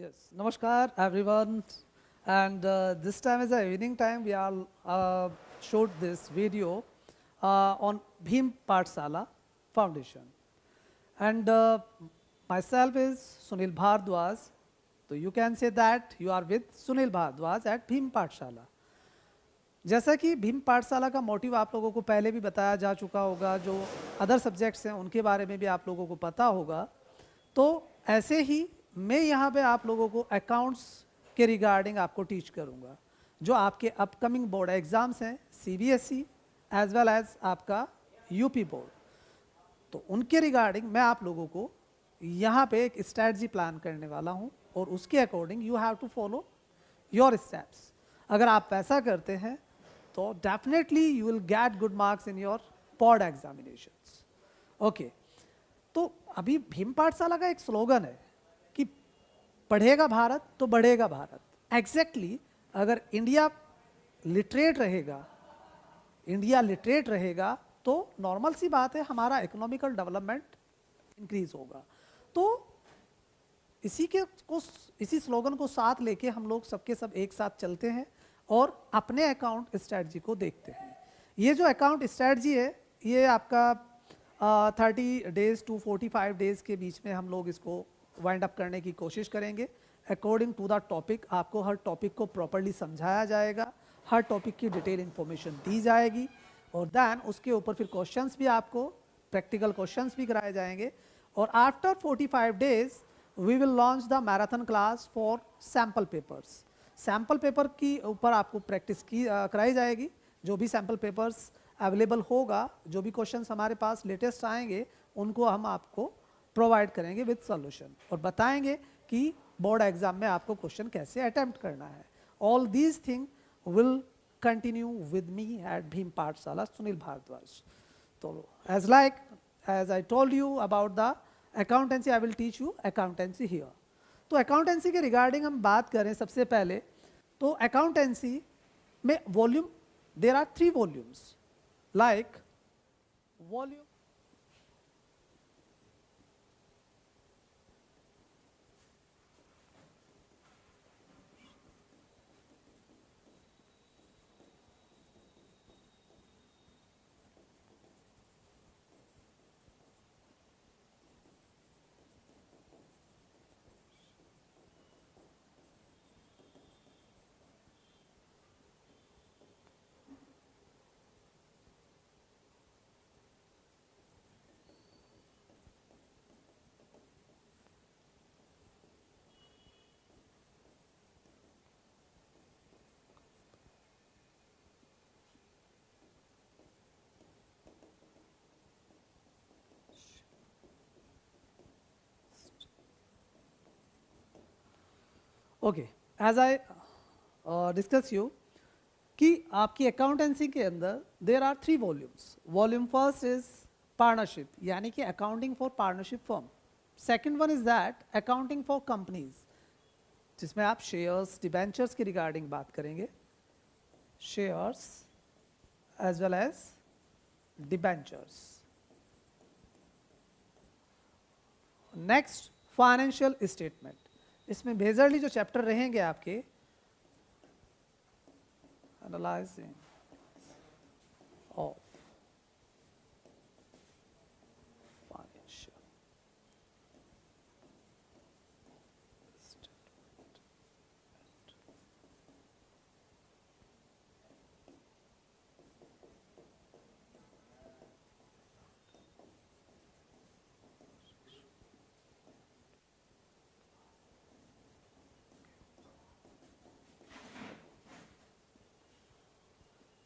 Yes, Namaskar everyone. And this time is the evening time. We all showed this video on Bhim Pathshala Foundation. And myself is Sunil Bhardwaj. So you can say that you are with Sunil Bhardwaj at Bhim Pathshala. जैसा कि भीम पाठशाला का motive आप लोगों को पहले भी बताया जा चुका होगा, जो अदर सब्जेक्ट्स हैं उनके बारे में भी आप लोगों को पता होगा, तो ऐसे ही मैं यहाँ पे आप लोगों को अकाउंट्स के रिगार्डिंग आपको टीच करूँगा, जो आपके अपकमिंग बोर्ड एग्ज़ाम्स हैं सीबीएसई एज वेल एज आपका यूपी बोर्ड। तो उनके रिगार्डिंग मैं आप लोगों को यहाँ पे एक स्ट्रैटेजी प्लान करने वाला हूँ और उसके according you have to follow your steps. अगर आप वैसा करते हैं तो definitely you will get good marks in your board examinations. Okay, तो अभी भीम पाठशाला का एक स्लोगन है कि पढ़ेगा भारत तो बढ़ेगा भारत। एग्जैक्टली अगर इंडिया लिटरेट रहेगा तो नॉर्मल सी बात है, हमारा इकोनॉमिकल डेवलपमेंट इंक्रीज होगा। तो इसी स्लोगन को साथ लेके हम लोग सबके सब एक साथ चलते हैं और अपने अकाउंट स्ट्रैटेजी को देखते हैं। ये जो अकाउंट स्ट्रैटेजी है ये आपका 30 डेज टू 45 डेज के बीच में हम लोग इसको वाइंड अप करने की कोशिश करेंगे। अकॉर्डिंग टू द टॉपिक आपको हर टॉपिक को प्रॉपर्ली समझाया जाएगा, हर टॉपिक की डिटेल इन्फॉर्मेशन दी जाएगी और देन उसके ऊपर फिर क्वेश्चंस भी आपको प्रैक्टिकल क्वेश्चंस भी कराए जाएंगे। और after 45 days we will launch the marathon class for sample papers. Sample paper की ऊपर आपको प्रैक्टिस की कराई जाएगी। जो भी सैम्पल पेपर्स अवेलेबल होगा, जो भी क्वेश्चंस हमारे पास लेटेस्ट आएंगे, उनको हम आपको प्रोवाइड करेंगे विद सॉल्यूशन और बताएंगे कि बोर्ड एग्जाम में आपको क्वेश्चन कैसे अटेम्प्ट करना है। All these thing will continue with me at Bheem Pathshala Sunil Bhardwaj. तो as I told you about the accountancy, I will teach you accountancy here. तो अकाउंटेंसी के रिगार्डिंग हम बात करें सबसे पहले, तो अकाउंटेंसी में volume, there are 3 volumes like volume okay, as I discuss you कि आपकी अकाउंटेंसी के अंदर there are 3 volumes. Volume first is partnership, यानी कि accounting for partnership firm. Second one is that accounting for companies, जिसमें आप shares debentures की regarding बात करेंगे, shares as well as debentures. Next financial statement, इसमें मेजरली जो चैप्टर रहेंगे आपके analysing of financial statement.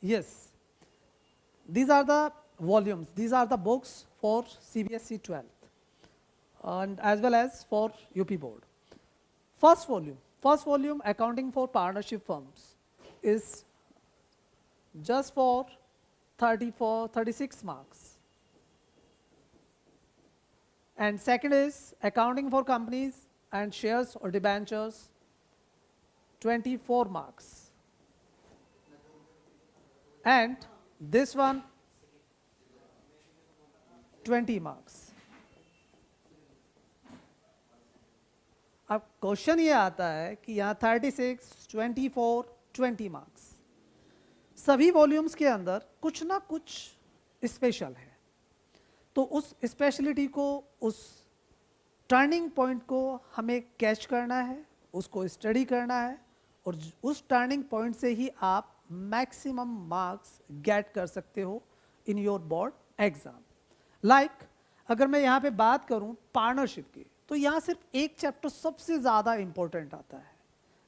Yes, these are the volumes, these are the books for CBSE 12th and as well as for UP board. First volume accounting for partnership firms is just for 36 marks, and second is accounting for companies and shares or debentures, 24 marks, and this one 20 marks. अब question ये आता है कि यहाँ 36, 24, 20 marks, सभी volumes के अंदर कुछ ना कुछ स्पेशल है, तो उस स्पेशलिटी को, उस टर्निंग पॉइंट को हमें कैच करना है, उसको स्टडी करना है, और उस टर्निंग पॉइंट से ही आप मैक्सिमम मार्क्स गेट कर सकते हो इन योर बोर्ड एग्जाम। लाइक अगर मैं यहाँ पे बात करूँ पार्टनरशिप की, तो यहाँ सिर्फ एक चैप्टर सबसे ज़्यादा इंपॉर्टेंट आता है,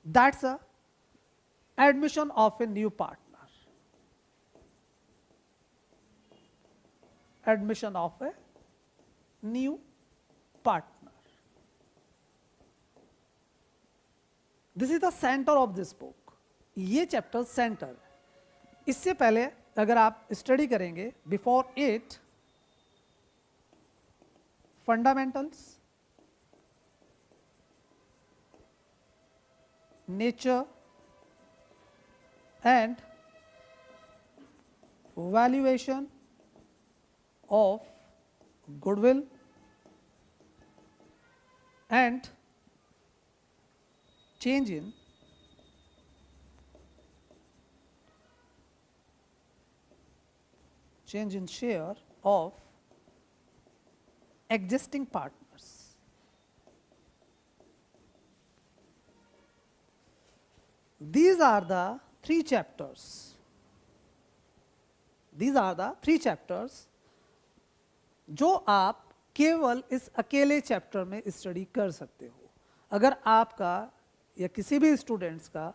that's a admission of a new partner, admission of a new partner. This is the centre of this book, ये चैप्टर सेंटर है। इससे पहले अगर आप स्टडी करेंगे, before it fundamentals, nature and valuation of goodwill and change in share of existing partners. These are the three chapters. These are the three chapters जो आप केवल इस अकेले चैप्टर में स्टडी कर सकते हो। अगर आपका या किसी भी स्टूडेंट्स का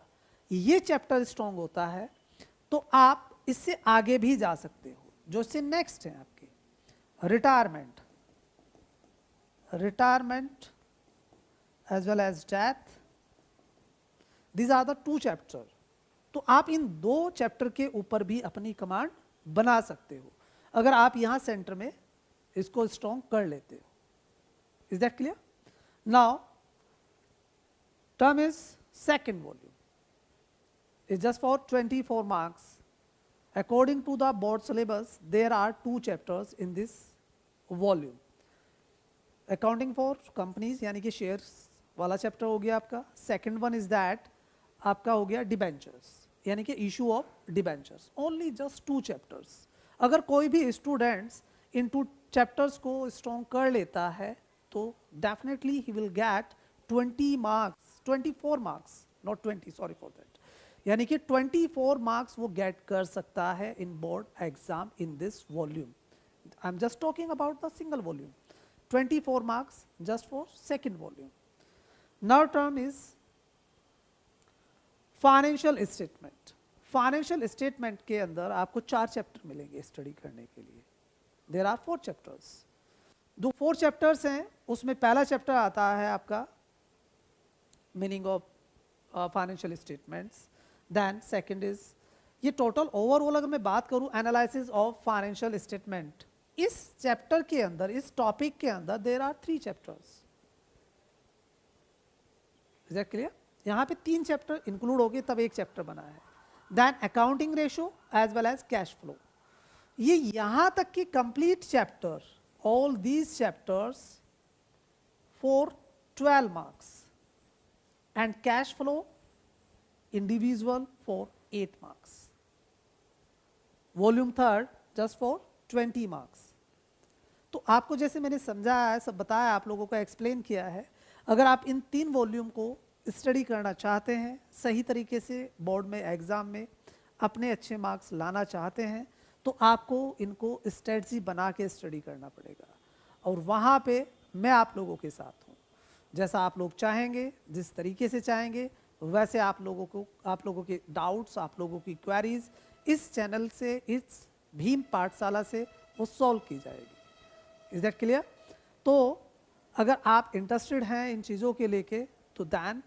ये चैप्टर स्ट्रॉन्ग होता है तो आप इससे आगे भी जा सकते हो। जो इससे नेक्स्ट है आपके retirement, retirement as well as death, these are the two chapter. तो आप इन दो चैप्टर के ऊपर भी अपनी कमांड बना सकते हो अगर आप यहाँ सेंटर में इसको स्ट्रॉन्ग कर लेते हो। Is that clear? Now term is second volume, it's just for 24 marks. According to the board syllabus, there are two chapters in this volume. Accounting for companies यानी कि shares वाला चैप्टर हो गया आपका। सेकेंड वन इज दैट आपका हो गया debentures यानी कि issue of debentures. Only just two chapters. अगर कोई भी स्टूडेंट्स इन टू चैप्टर्स को स्ट्रॉन्ग कर लेता है तो definitely he will get 20 marks, 24 marks, not 20, sorry for that, यानी कि 24 मार्क्स वो गेट कर सकता है इन board exam in this volume. I am just talking about the single volume. 24 marks just for second volume. Now term is financial statement. Financial statement के अंदर आपको 4 chapter मिलेंगे स्टडी करने के लिए। There are 4 chapters. जो 4 चैप्टर्स हैं उसमें पहला चैप्टर आता है आपका meaning of financial statements. Then second is ये टोटल ओवरऑल अगर मैं बात करूं एनालिसिस ऑफ फाइनेंशियल स्टेटमेंट, इस चैप्टर के अंदर, इस टॉपिक के अंदर there are 3 chapters. Is that clear? यहाँ पे 3 चैप्टर इंक्लूड हो गए तब एक चैप्टर बना है। Then accounting ratio as well as cash flow. ये यहाँ तक की complete chapter, all these chapters for 12 marks and cash flow individual for 8 marks. Volume third just for 20 marks. तो आपको जैसे मैंने समझाया है, सब बताया, आप लोगों को एक्सप्लेन किया है। अगर आप इन 3 वॉल्यूम को स्टडी करना चाहते हैं, सही तरीके से बोर्ड में एग्ज़ाम में अपने अच्छे मार्क्स लाना चाहते हैं, तो आपको इनको स्ट्रेटजी बना के स्टडी करना पड़ेगा। और वहाँ पे मैं आप लोगों के साथ हूँ। जैसा आप लोग चाहेंगे, जिस तरीके से चाहेंगे, वैसे आप लोगों के डाउट्स, आप लोगों की क्वेरीज इस चैनल से, इस भीम पाठशाला से वो सॉल्व की जाएगी। Is that clear? तो अगर आप इंटरेस्टेड हैं इन चीज़ों के लेके तो दैन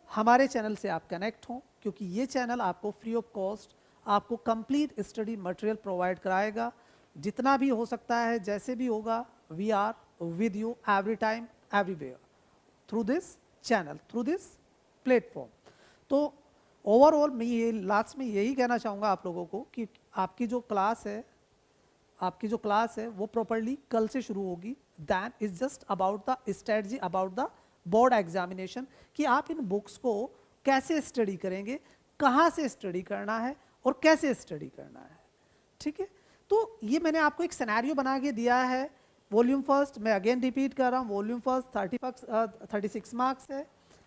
हमारे चैनल से आप कनेक्ट हों, क्योंकि ये चैनल आपको फ्री ऑफ कॉस्ट आपको कंप्लीट स्टडी मटेरियल प्रोवाइड कराएगा। जितना भी हो सकता है, जैसे भी होगा, we are with you every time everywhere through this channel, through this platform. तो ओवरऑल मैं ये लास्ट में यही कहना चाहूँगा आप लोगों को कि आपकी जो क्लास है वो प्रॉपरली कल से शुरू होगी। That is just about the strategy, about the board examination कि आप इन बुक्स को कैसे स्टडी करेंगे, कहाँ से स्टडी करना है और कैसे स्टडी करना है। ठीक है, तो ये मैंने आपको एक सिनेरियो बना के दिया है। वॉल्यूम फर्स्ट मैं अगेन रिपीट कर रहा हूँ, वॉल्यूम फर्स्ट 36 मार्क्स है,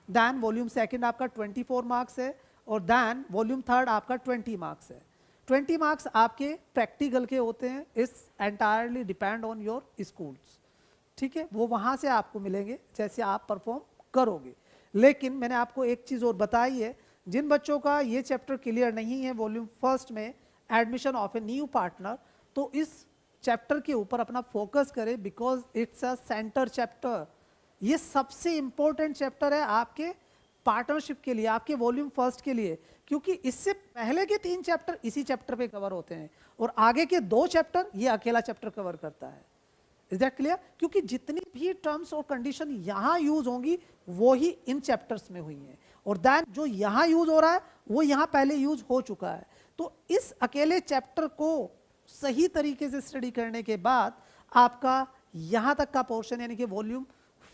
दैन वॉल्यूम सेकंड आपका 24 मार्क्स है, और दैन वॉल्यूम थर्ड आपका 20 मार्क्स है। 20 मार्क्स आपके प्रैक्टिकल के होते हैं, इस entirely depend on your schools. ठीक है, वो वहाँ से आपको मिलेंगे जैसे आप परफॉर्म करोगे। लेकिन मैंने आपको एक चीज़ और बताई है, जिन बच्चों का ये चैप्टर क्लियर नहीं है वॉल्यूम फर्स्ट में admission of a new partner, तो इस चैप्टर के ऊपर अपना फोकस करें, because it's a centre chapter. ये सबसे इंपॉर्टेंट चैप्टर है आपके पार्टनरशिप के लिए, आपके वॉल्यूम फर्स्ट के लिए, क्योंकि इससे पहले के 3 चैप्टर इसी चैप्टर पे कवर होते हैं और आगे के 2 चैप्टर ये अकेला चैप्टर कवर करता है। Is that clear? क्योंकि जितनी भी टर्म्स और कंडीशन यहाँ यूज होंगी वो ही इन चैप्टर्स में हुई हैं, और दैन जो यहाँ यूज हो रहा है वो यहाँ पहले यूज हो चुका है। तो इस अकेले चैप्टर को सही तरीके से स्टडी करने के बाद आपका यहाँ तक का पोर्शन यानी कि वॉल्यूम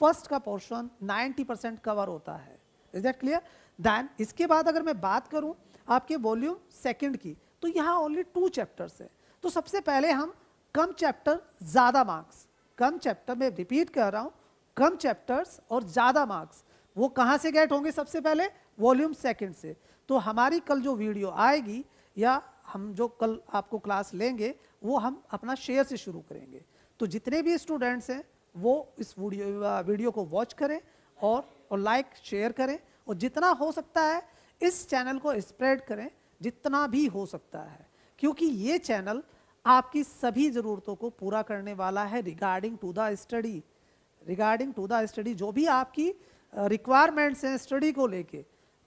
फर्स्ट का पोर्शन 90% कवर होता है। Is that clear? दैन इसके बाद अगर मैं बात करूं आपके वॉल्यूम सेकंड की, तो यहाँ ओनली 2 चैप्टर्स है। तो सबसे पहले हम कम चैप्टर ज़्यादा मार्क्स, कम चैप्टर में रिपीट कर रहा हूँ, कम चैप्टर्स और ज़्यादा मार्क्स वो कहाँ से गेट होंगे? सबसे पहले वॉल्यूम सेकंड से। तो हमारी कल जो वीडियो आएगी या हम जो कल आपको क्लास लेंगे वो हम अपना शेयर से शुरू करेंगे। तो जितने भी स्टूडेंट्स हैं वो इस वीडियो को वॉच करें और लाइक शेयर करें, और जितना हो सकता है इस चैनल को स्प्रेड करें, जितना भी हो सकता है, क्योंकि ये चैनल आपकी सभी ज़रूरतों को पूरा करने वाला है regarding to the study. Regarding to the study जो भी आपकी रिक्वायरमेंट्स हैं स्टडी को लेके,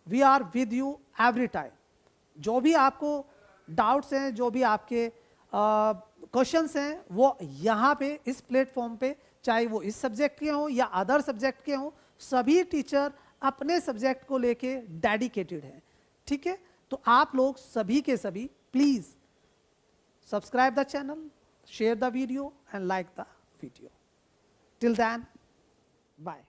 we are with you every time. जो भी आपको डाउट्स हैं, जो भी आपके क्वेश्चंस हैं, वो यहाँ पे इस प्लेटफॉर्म पे, चाहे वो इस सब्जेक्ट के हों या अदर सब्जेक्ट के हों, सभी टीचर अपने सब्जेक्ट को लेके डेडिकेटेड हैं। ठीक है, तो आप लोग सभी के सभी please subscribe the channel, share the video and like the video. Till then, bye.